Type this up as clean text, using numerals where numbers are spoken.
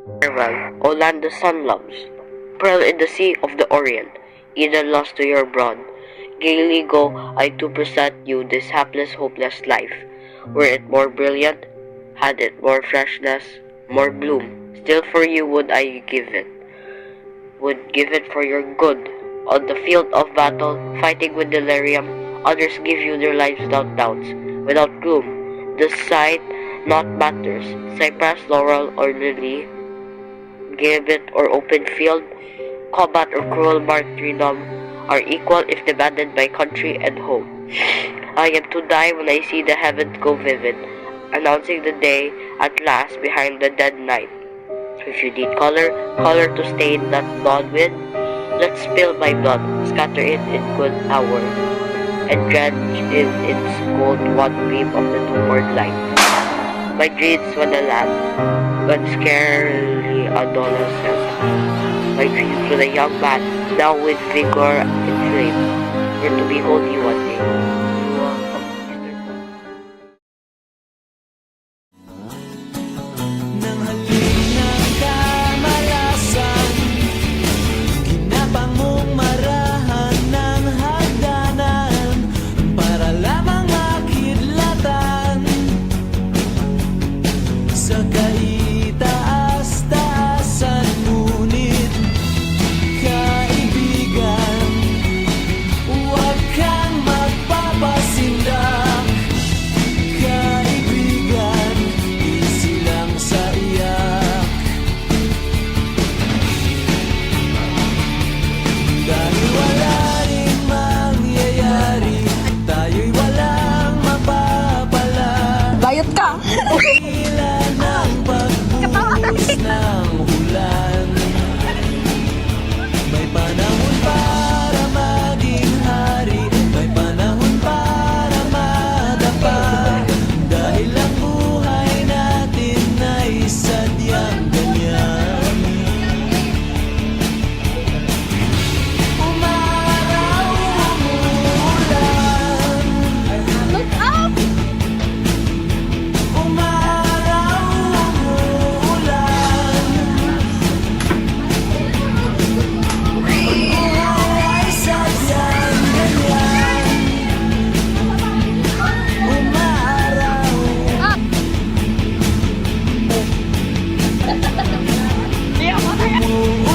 Farewell, O land the sun loves, pearl in the sea of the Orient, Eden lost to your brood. Gaily go I to present you this hapless, hopeless life. Were it more brilliant, had it more freshness, more bloom, still for you would I give it. Would give it for your good. On the field of battle, fighting with delirium, others give you their lives without doubts, without gloom. The sight not matters, cypress, laurel, or lily, gibbet or open field, combat or cruel martyrdom are equal if demanded by country and home. I am to die when I see the heavens go vivid, announcing the day at last behind the dead night. If you need color, color to stain that blood with, let's spill my blood, scatter it in good hour, and drench in its gold one beam of the newborn light. My dreams when a lad, but scarcely adolescent. My dreams when a young man, now with vigor inflamed, were to behold you one day. Bayot ka! Katawa ka rin! May panahon para maging hari, may panahon para madapa, dahil ang buhay natin ay sadyang ganyan. Umaraw, umuulan, Look up! umaraw, umuulan, buhay sadyang ganyan. Umaraw, Up! Iya, makaya!